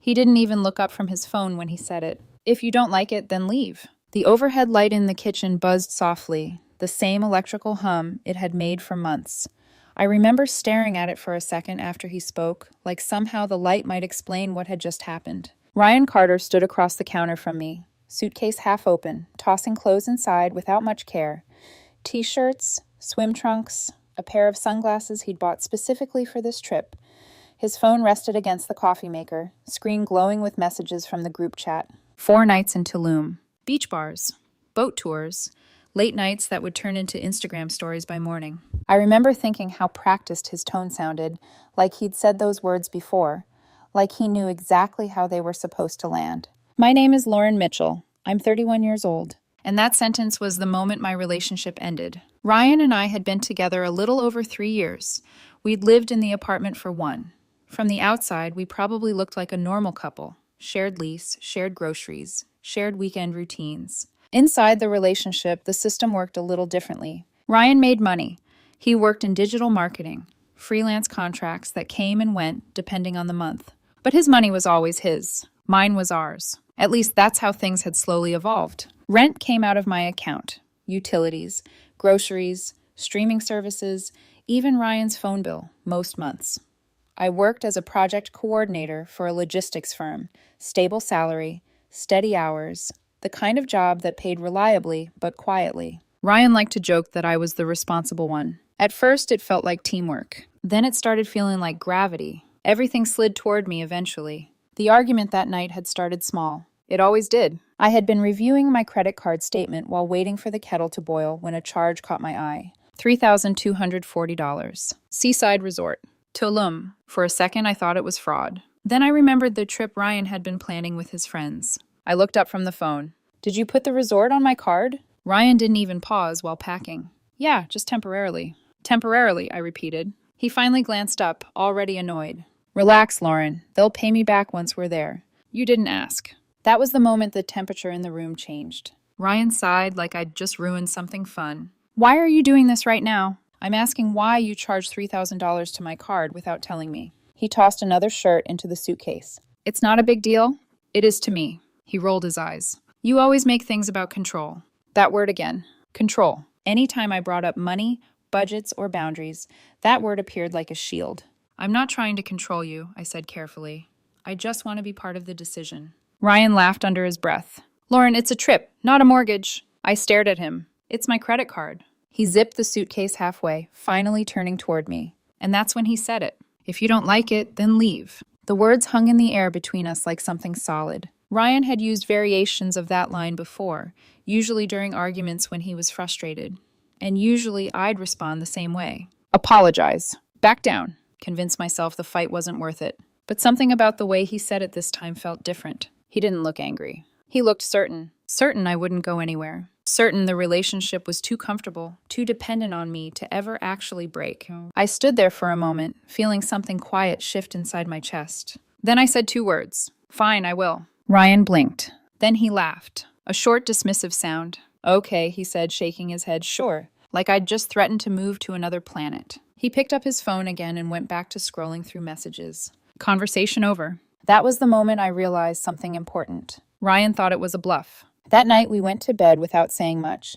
He didn't even look up from his phone when he said it. If you don't like it, then leave. The overhead light in the kitchen buzzed softly, the same electrical hum it had made for months. I remember staring at it for a second after he spoke, like somehow the light might explain what had just happened. Ryan Carter stood across the counter from me, suitcase half open, tossing clothes inside without much care. T-shirts, swim trunks, a pair of sunglasses he'd bought specifically for this trip. His phone rested against the coffee maker, screen glowing with messages from the group chat. 4 nights in Tulum. Beach bars, boat tours, late nights that would turn into Instagram stories by morning. I remember thinking how practiced his tone sounded, like he'd said those words before, like he knew exactly how they were supposed to land. My name is Lauren Mitchell. I'm 31 years old. And that sentence was the moment my relationship ended. Ryan and I had been together a little over 3 years. We'd lived in the apartment for 1. From the outside, we probably looked like a normal couple. Shared lease, shared groceries, shared weekend routines. Inside the relationship, the system worked a little differently. Ryan made money. He worked in digital marketing, freelance contracts that came and went depending on the month. But his money was always his. Mine was ours. At least that's how things had slowly evolved. Rent came out of my account. Utilities, groceries, streaming services, even Ryan's phone bill, most months. I worked as a project coordinator for a logistics firm. Stable salary, steady hours, the kind of job that paid reliably but quietly. Ryan liked to joke that I was the responsible one. At first, it felt like teamwork. Then it started feeling like gravity. Everything slid toward me eventually. The argument that night had started small. It always did. I had been reviewing my credit card statement while waiting for the kettle to boil when a charge caught my eye. $3,240. Seaside resort. Tulum. For a second, I thought it was fraud. Then I remembered the trip Ryan had been planning with his friends. I looked up from the phone. Did you put the resort on my card? Ryan didn't even pause while packing. Yeah, just temporarily. Temporarily, I repeated. He finally glanced up, already annoyed. Relax, Lauren. They'll pay me back once we're there. You didn't ask. That was the moment the temperature in the room changed. Ryan sighed like I'd just ruined something fun. Why are you doing this right now? I'm asking why you charged $3,000 to my card without telling me. He tossed another shirt into the suitcase. It's not a big deal. It is to me. He rolled his eyes. You always make things about control. That word again. Control. Anytime I brought up money, budgets, or boundaries, that word appeared like a shield. I'm not trying to control you, I said carefully. I just want to be part of the decision. Ryan laughed under his breath. Lauren, it's a trip, not a mortgage. I stared at him. It's my credit card. He zipped the suitcase halfway, finally turning toward me. And that's when he said it. If you don't like it, then leave. The words hung in the air between us like something solid. Ryan had used variations of that line before, usually during arguments when he was frustrated. And usually I'd respond the same way. Apologize. Back down. Convince myself the fight wasn't worth it. But something about the way he said it this time felt different. He didn't look angry. He looked certain. Certain I wouldn't go anywhere. Certain the relationship was too comfortable, too dependent on me to ever actually break. I stood there for a moment, feeling something quiet shift inside my chest. Then I said 2 words. Fine, I will. Ryan blinked. Then he laughed. A short, dismissive sound. Okay, he said, shaking his head. Sure. Like I'd just threatened to move to another planet. He picked up his phone again and went back to scrolling through messages. Conversation over. That was the moment I realized something important. Ryan thought it was a bluff. That night we went to bed without saying much.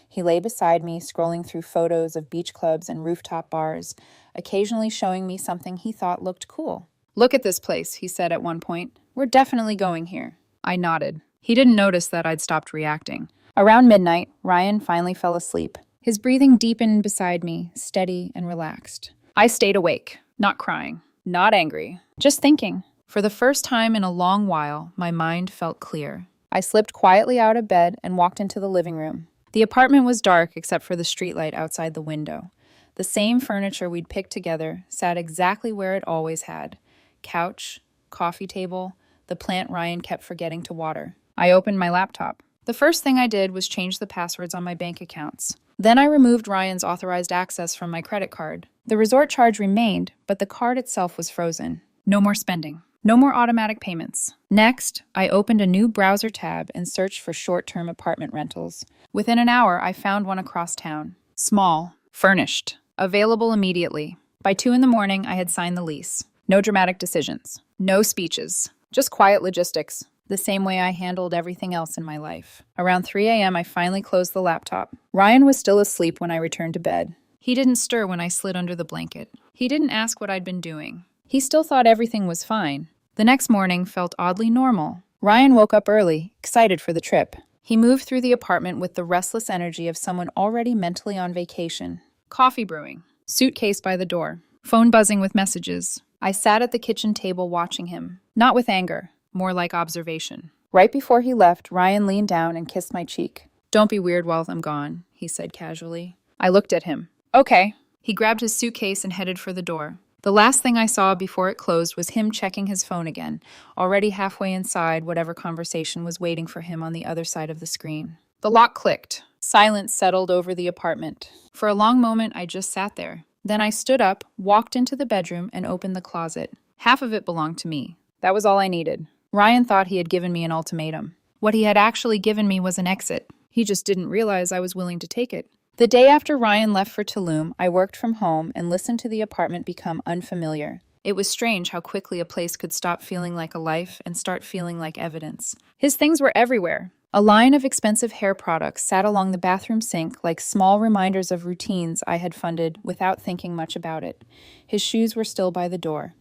He lay beside me, scrolling through photos of beach clubs and rooftop bars, occasionally showing me something he thought looked cool. Look at this place, he said at one point. We're definitely going here. I nodded. He didn't notice that I'd stopped reacting. Around midnight, Ryan finally fell asleep. His breathing deepened beside me, steady and relaxed. I stayed awake, not crying, not angry, just thinking. For the first time in a long while, my mind felt clear. I slipped quietly out of bed and walked into the living room. The apartment was dark except for the streetlight outside the window. The same furniture we'd picked together sat exactly where it always had. Couch, coffee table, the plant Ryan kept forgetting to water. I opened my laptop. The first thing I did was change the passwords on my bank accounts. Then I removed Ryan's authorized access from my credit card. The resort charge remained, but the card itself was frozen. No more spending. No more automatic payments. Next, I opened a new browser tab and searched for short-term apartment rentals. Within an hour, I found one across town. Small, furnished, available immediately. By 2 in the morning, I had signed the lease. No dramatic decisions. No speeches. Just quiet logistics, the same way I handled everything else in my life. Around 3 a.m., I finally closed the laptop. Ryan was still asleep when I returned to bed. He didn't stir when I slid under the blanket. He didn't ask what I'd been doing. He still thought everything was fine. The next morning felt oddly normal. Ryan woke up early, excited for the trip. He moved through the apartment with the restless energy of someone already mentally on vacation. Coffee brewing, suitcase by the door, phone buzzing with messages. I sat at the kitchen table watching him, not with anger, more like observation. Right before he left, Ryan leaned down and kissed my cheek. "Don't be weird while I'm gone," he said casually. I looked at him. "Okay." He grabbed his suitcase and headed for the door. The last thing I saw before it closed was him checking his phone again, already halfway inside whatever conversation was waiting for him on the other side of the screen. The lock clicked. Silence settled over the apartment. For a long moment, I just sat there. Then I stood up, walked into the bedroom, and opened the closet. Half of it belonged to me. That was all I needed. Ryan thought he had given me an ultimatum. What he had actually given me was an exit. He just didn't realize I was willing to take it. The day after Ryan left for Tulum, I worked from home and listened to the apartment become unfamiliar. It was strange how quickly a place could stop feeling like a life and start feeling like evidence. His things were everywhere. A line of expensive hair products sat along the bathroom sink like small reminders of routines I had funded without thinking much about it. His shoes were still by the door.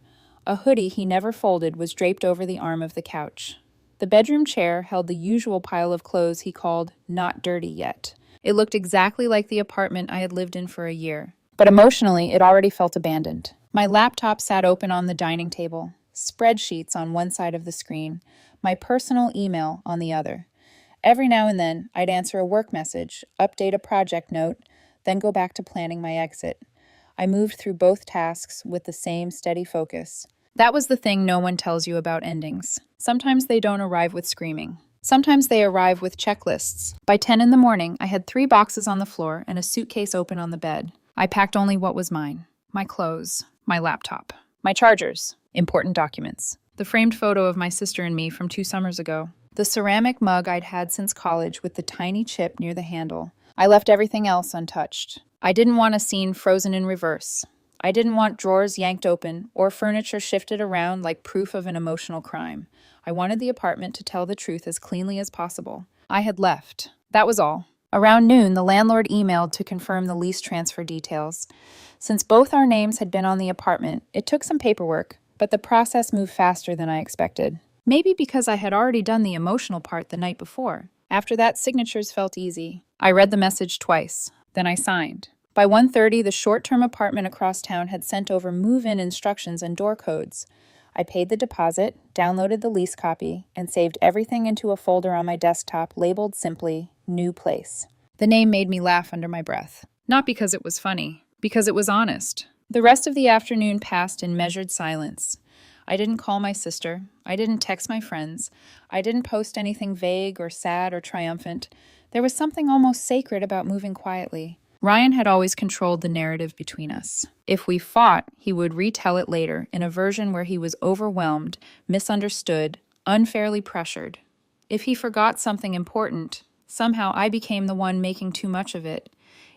A hoodie he never folded was draped over the arm of the couch. The bedroom chair held the usual pile of clothes he called not dirty yet. It looked exactly like the apartment I had lived in for a year. But emotionally, it already felt abandoned. My laptop sat open on the dining table, spreadsheets on one side of the screen, my personal email on the other. Every now and then, I'd answer a work message, update a project note, then go back to planning my exit. I moved through both tasks with the same steady focus. That was the thing no one tells you about endings. Sometimes they don't arrive with screaming. Sometimes they arrive with checklists. By 10 in the morning, I had 3 boxes on the floor and a suitcase open on the bed. I packed only what was mine. My clothes, my laptop, my chargers, important documents, the framed photo of my sister and me from 2 summers ago, the ceramic mug I'd had since college with the tiny chip near the handle. I left everything else untouched. I didn't want a scene frozen in reverse. I didn't want drawers yanked open or furniture shifted around like proof of an emotional crime. I wanted the apartment to tell the truth as cleanly as possible. I had left. That was all. Around noon, the landlord emailed to confirm the lease transfer details. Since both our names had been on the apartment, it took some paperwork, but the process moved faster than I expected. Maybe because I had already done the emotional part the night before. After that, signatures felt easy. I read the message twice. Then I signed. By 1:30, the short-term apartment across town had sent over move-in instructions and door codes. I paid the deposit, downloaded the lease copy, and saved everything into a folder on my desktop labeled simply, New Place. The name made me laugh under my breath. Not because it was funny, because it was honest. The rest of the afternoon passed in measured silence. I didn't call my sister. I didn't text my friends. I didn't post anything vague or sad or triumphant. There was something almost sacred about moving quietly. Ryan had always controlled the narrative between us. If we fought, he would retell it later in a version where he was overwhelmed, misunderstood, unfairly pressured. If he forgot something important, somehow I became the one making too much of it.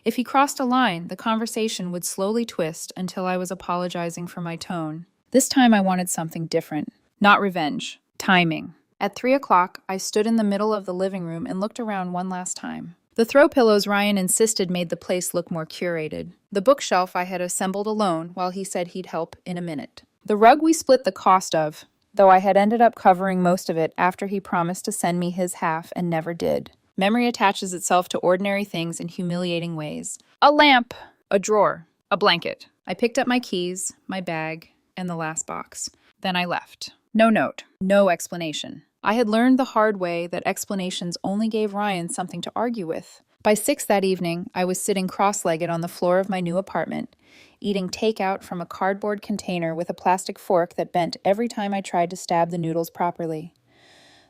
If he crossed a line, the conversation would slowly twist until I was apologizing for my tone. This time I wanted something different. Not revenge. Timing. At 3 o'clock, I stood in the middle of the living room and looked around one last time. The throw pillows Ryan insisted made the place look more curated. The bookshelf I had assembled alone while he said he'd help in a minute. The rug we split the cost of, though I had ended up covering most of it after he promised to send me his half and never did. Memory attaches itself to ordinary things in humiliating ways. A lamp, a drawer, a blanket. I picked up my keys, my bag, and the last box. Then I left. No note, no explanation. I had learned the hard way that explanations only gave Ryan something to argue with. By 6 that evening, I was sitting cross-legged on the floor of my new apartment, eating takeout from a cardboard container with a plastic fork that bent every time I tried to stab the noodles properly.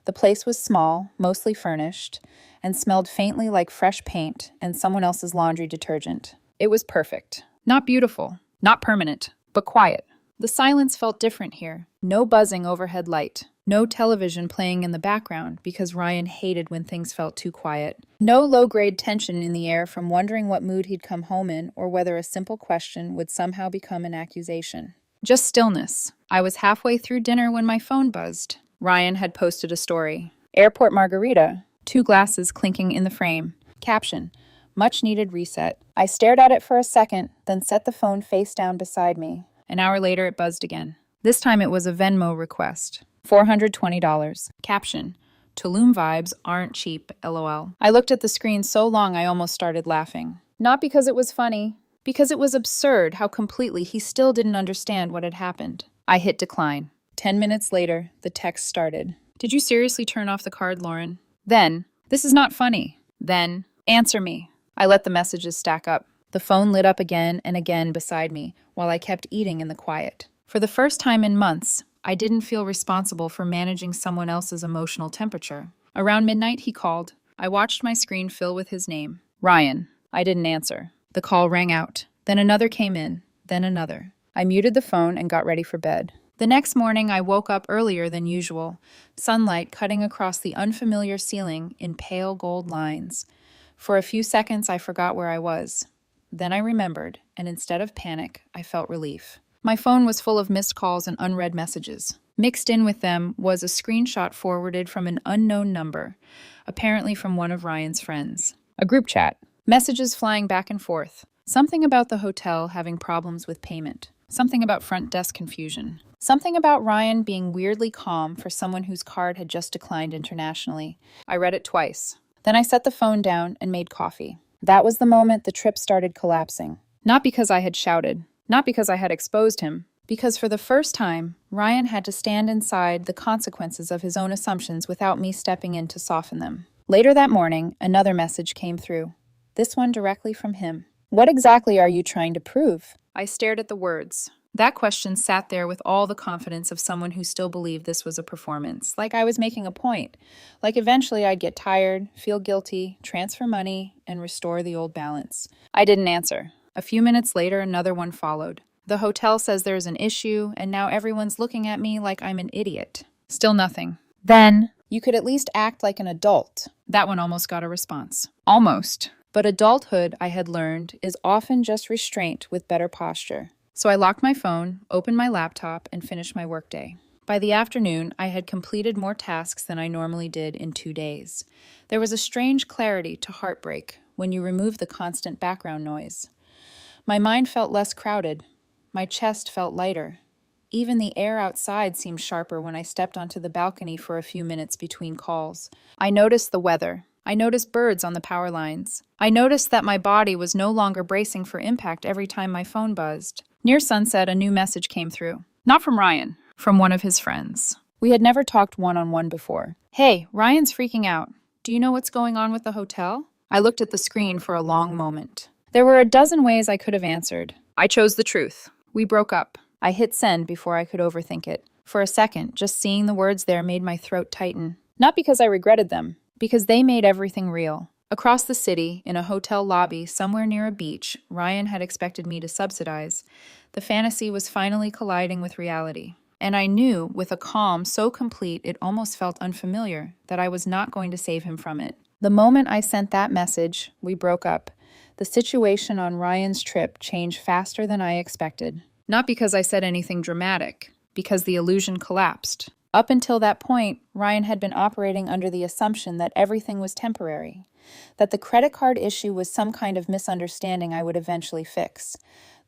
The place was small, mostly furnished, and smelled faintly like fresh paint and someone else's laundry detergent. It was perfect. Not beautiful, not permanent, but quiet. The silence felt different here. No buzzing overhead light. No television playing in the background because Ryan hated when things felt too quiet. No low-grade tension in the air from wondering what mood he'd come home in or whether a simple question would somehow become an accusation. Just stillness. I was halfway through dinner when my phone buzzed. Ryan had posted a story. Airport margarita, 2 glasses clinking in the frame. Caption, much needed reset. I stared at it for a second, then set the phone face down beside me. An hour later, it buzzed again. This time it was a Venmo request. $420. Caption, Tulum vibes aren't cheap, lol. I looked at the screen so long I almost started laughing. Not because it was funny, because it was absurd how completely he still didn't understand what had happened. I hit decline. 10 minutes later, the text started. Did you seriously turn off the card, Lauren? Then, this is not funny. Then, answer me. I let the messages stack up. The phone lit up again and again beside me while I kept eating in the quiet. For the first time in months, I didn't feel responsible for managing someone else's emotional temperature. Around midnight, he called. I watched my screen fill with his name. Ryan. I didn't answer. The call rang out. Then another came in. Then another. I muted the phone and got ready for bed. The next morning, I woke up earlier than usual, sunlight cutting across the unfamiliar ceiling in pale gold lines. For a few seconds, I forgot where I was. Then I remembered, and instead of panic, I felt relief. My phone was full of missed calls and unread messages. Mixed in with them was a screenshot forwarded from an unknown number, apparently from one of Ryan's friends. A group chat. Messages flying back and forth. Something about the hotel having problems with payment. Something about front desk confusion. Something about Ryan being weirdly calm for someone whose card had just declined internationally. I read it twice. Then I set the phone down and made coffee. That was the moment the trip started collapsing. Not because I had shouted. Not because I had exposed him. Because for the first time, Ryan had to stand inside the consequences of his own assumptions without me stepping in to soften them. Later that morning, another message came through. This one directly from him. What exactly are you trying to prove? I stared at the words. That question sat there with all the confidence of someone who still believed this was a performance, like I was making a point, like eventually I'd get tired, feel guilty, transfer money, and restore the old balance. I didn't answer. A few minutes later, another one followed. The hotel says there's an issue, and now everyone's looking at me like I'm an idiot. Still nothing. Then, you could at least act like an adult. That one almost got a response. Almost. But adulthood, I had learned, is often just restraint with better posture. So I locked my phone, opened my laptop, and finished my workday. By the afternoon, I had completed more tasks than I normally did in 2 days. There was a strange clarity to heartbreak when you remove the constant background noise. My mind felt less crowded. My chest felt lighter. Even the air outside seemed sharper when I stepped onto the balcony for a few minutes between calls. I noticed the weather. I noticed birds on the power lines. I noticed that my body was no longer bracing for impact every time my phone buzzed. Near sunset, a new message came through. Not from Ryan, from one of his friends. We had never talked one-on-one before. Hey, Ryan's freaking out. Do you know what's going on with the hotel? I looked at the screen for a long moment. There were a dozen ways I could have answered. I chose the truth. We broke up. I hit send before I could overthink it. For a second, just seeing the words there made my throat tighten. Not because I regretted them, because they made everything real. Across the city, in a hotel lobby somewhere near a beach Ryan had expected me to subsidize, the fantasy was finally colliding with reality. And I knew, with a calm so complete it almost felt unfamiliar, that I was not going to save him from it. The moment I sent that message, we broke up. The situation on Ryan's trip changed faster than I expected. Not because I said anything dramatic, because the illusion collapsed. Up until that point, Ryan had been operating under the assumption that everything was temporary, that the credit card issue was some kind of misunderstanding I would eventually fix,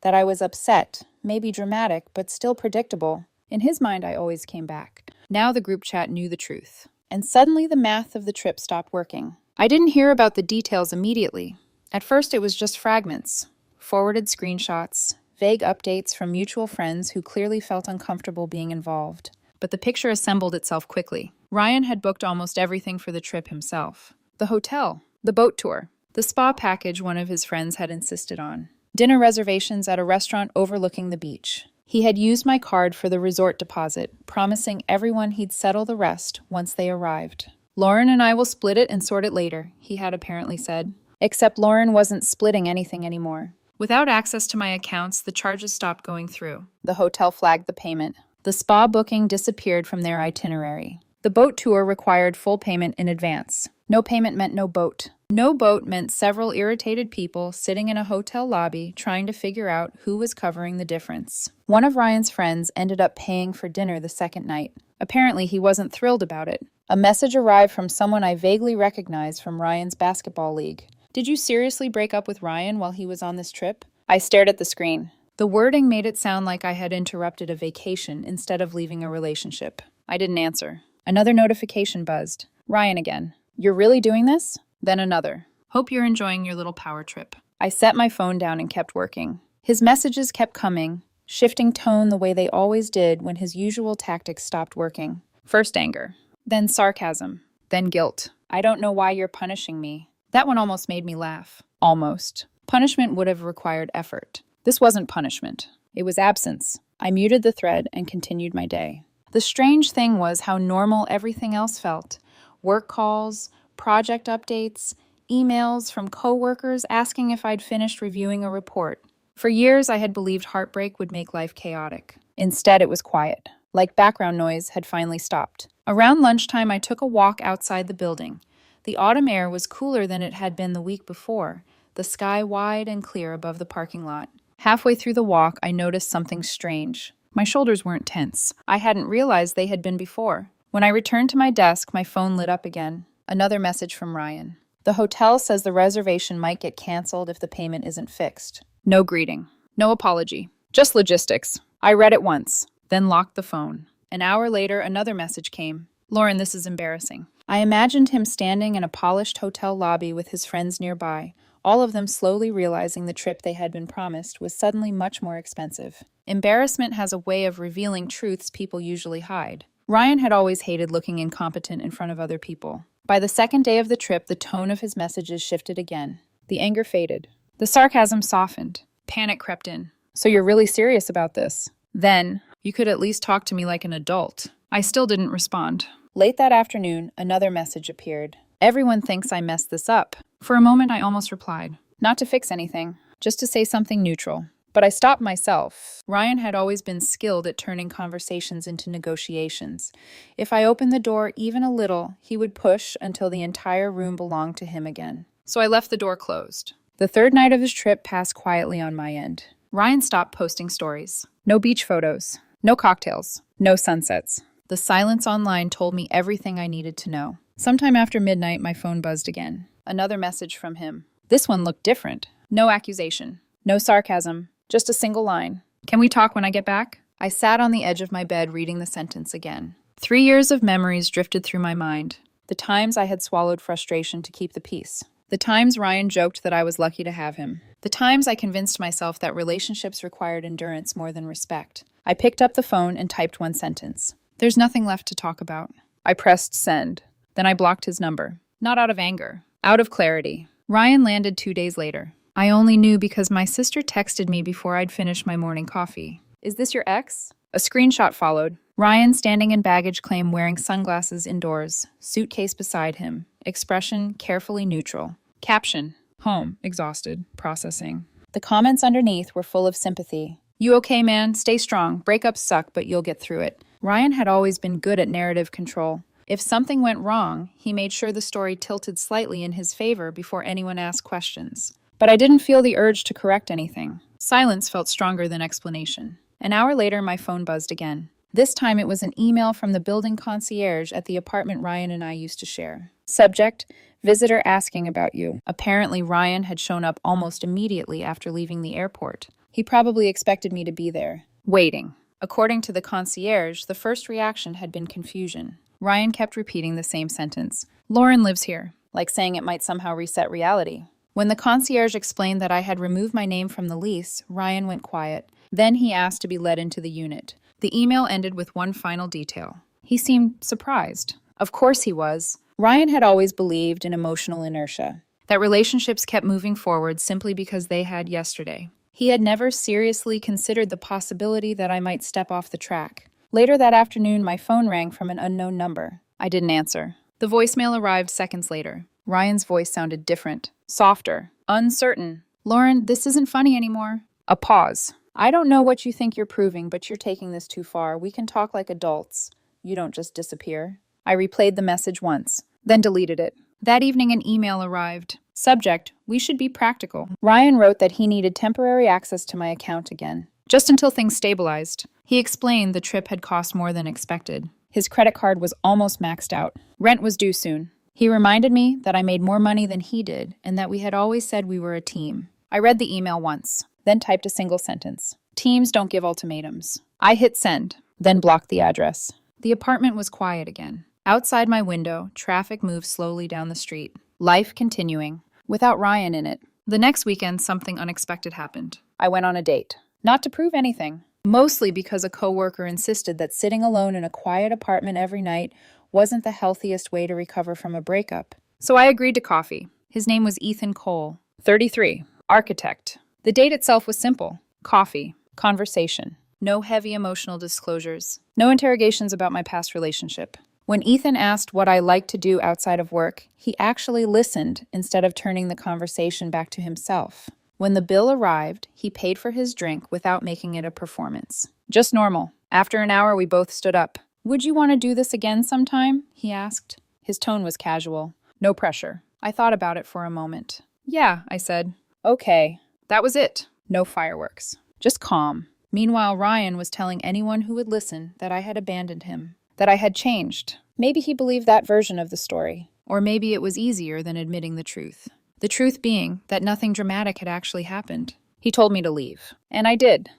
that I was upset, maybe dramatic, but still predictable. In his mind, I always came back. Now the group chat knew the truth. And suddenly the math of the trip stopped working. I didn't hear about the details immediately. At first, it was just fragments, forwarded screenshots, vague updates from mutual friends who clearly felt uncomfortable being involved. But the picture assembled itself quickly. Ryan had booked almost everything for the trip himself. The hotel, the boat tour, the spa package one of his friends had insisted on, dinner reservations at a restaurant overlooking the beach. He had used my card for the resort deposit, promising everyone he'd settle the rest once they arrived. Lauren and I will split it and sort it later, he had apparently said. Except Lauren wasn't splitting anything anymore. Without access to my accounts, the charges stopped going through. The hotel flagged the payment. The spa booking disappeared from their itinerary. The boat tour required full payment in advance. No payment meant no boat. No boat meant several irritated people sitting in a hotel lobby trying to figure out who was covering the difference. One of Ryan's friends ended up paying for dinner the second night. Apparently, he wasn't thrilled about it. A message arrived from someone I vaguely recognized from Ryan's basketball league. Did you seriously break up with Ryan while he was on this trip? I stared at the screen. The wording made it sound like I had interrupted a vacation instead of leaving a relationship. I didn't answer. Another notification buzzed. Ryan again. You're really doing this? Then another. Hope you're enjoying your little power trip. I set my phone down and kept working. His messages kept coming, shifting tone the way they always did when his usual tactics stopped working. First anger, then sarcasm, then guilt. I don't know why you're punishing me. That one almost made me laugh. Almost. Punishment would have required effort. This wasn't punishment. It was absence. I muted the thread and continued my day. The strange thing was how normal everything else felt. Work calls, project updates, emails from coworkers asking if I'd finished reviewing a report. For years, I had believed heartbreak would make life chaotic. Instead, it was quiet, like background noise had finally stopped. Around lunchtime, I took a walk outside the building. The autumn air was cooler than it had been the week before, the sky wide and clear above the parking lot. Halfway through the walk, I noticed something strange. My shoulders weren't tense. I hadn't realized they had been before. When I returned to my desk, my phone lit up again. Another message from Ryan. The hotel says the reservation might get canceled if the payment isn't fixed. No greeting. No apology. Just logistics. I read it once, then locked the phone. An hour later, another message came. Lauren, this is embarrassing. I imagined him standing in a polished hotel lobby with his friends nearby, all of them slowly realizing the trip they had been promised was suddenly much more expensive. Embarrassment has a way of revealing truths people usually hide. Ryan had always hated looking incompetent in front of other people. By the second day of the trip, the tone of his messages shifted again. The anger faded. The sarcasm softened. Panic crept in. So you're really serious about this? Then, you could at least talk to me like an adult. I still didn't respond. Late that afternoon, another message appeared. Everyone thinks I messed this up. For a moment, I almost replied. Not to fix anything, just to say something neutral. But I stopped myself. Ryan had always been skilled at turning conversations into negotiations. If I opened the door even a little, he would push until the entire room belonged to him again. So I left the door closed. The third night of his trip passed quietly on my end. Ryan stopped posting stories. No beach photos. No cocktails. No sunsets. The silence online told me everything I needed to know. Sometime after midnight, my phone buzzed again. Another message from him. This one looked different. No accusation. No sarcasm. Just a single line. Can we talk when I get back? I sat on the edge of my bed reading the sentence again. 3 years of memories drifted through my mind. The times I had swallowed frustration to keep the peace. The times Ryan joked that I was lucky to have him. The times I convinced myself that relationships required endurance more than respect. I picked up the phone and typed one sentence. There's nothing left to talk about. I pressed send. Then I blocked his number. Not out of anger. Out of clarity. Ryan landed 2 days later. I only knew because my sister texted me before I'd finished my morning coffee. Is this your ex? A screenshot followed. Ryan standing in baggage claim wearing sunglasses indoors. Suitcase beside him. Expression carefully neutral. Caption. Home. Exhausted. Processing. The comments underneath were full of sympathy. You okay, man? Stay strong. Breakups suck, but you'll get through it. Ryan had always been good at narrative control. If something went wrong, he made sure the story tilted slightly in his favor before anyone asked questions. But I didn't feel the urge to correct anything. Silence felt stronger than explanation. An hour later, my phone buzzed again. This time it was an email from the building concierge at the apartment Ryan and I used to share. Subject, visitor asking about you. Apparently, Ryan had shown up almost immediately after leaving the airport. He probably expected me to be there, waiting. According to the concierge, the first reaction had been confusion. Ryan kept repeating the same sentence. Lauren lives here, like saying it might somehow reset reality. When the concierge explained that I had removed my name from the lease, Ryan went quiet. Then he asked to be let into the unit. The email ended with one final detail. He seemed surprised. Of course he was. Ryan had always believed in emotional inertia, that relationships kept moving forward simply because they had yesterday. He had never seriously considered the possibility that I might step off the track. Later that afternoon, my phone rang from an unknown number. I didn't answer. The voicemail arrived seconds later. Ryan's voice sounded different, softer, uncertain. Lauren, this isn't funny anymore. A pause. I don't know what you think you're proving, but you're taking this too far. We can talk like adults. You don't just disappear. I replayed the message once, then deleted it. That evening, an email arrived. Subject, we should be practical. Ryan wrote that he needed temporary access to my account again, just until things stabilized. He explained the trip had cost more than expected. His credit card was almost maxed out. Rent was due soon. He reminded me that I made more money than he did and that we had always said we were a team. I read the email once, then typed a single sentence. Teams don't give ultimatums. I hit send, then blocked the address. The apartment was quiet again. Outside my window, traffic moved slowly down the street. Life continuing, without Ryan in it. The next weekend, something unexpected happened. I went on a date. Not to prove anything. Mostly because a coworker insisted that sitting alone in a quiet apartment every night wasn't the healthiest way to recover from a breakup. So I agreed to coffee. His name was Ethan Cole, 33, architect. The date itself was simple. Coffee, conversation. No heavy emotional disclosures. No interrogations about my past relationship. When Ethan asked what I liked to do outside of work, he actually listened instead of turning the conversation back to himself. When the bill arrived, he paid for his drink without making it a performance. Just normal. After an hour, we both stood up. "Would you want to do this again sometime?" he asked. His tone was casual. No pressure. I thought about it for a moment. "Yeah," I said. "Okay." That was it. No fireworks. Just calm. Meanwhile, Ryan was telling anyone who would listen that I had abandoned him, that I had changed. Maybe he believed that version of the story. Or maybe it was easier than admitting the truth. The truth being that nothing dramatic had actually happened. He told me to leave. And I did.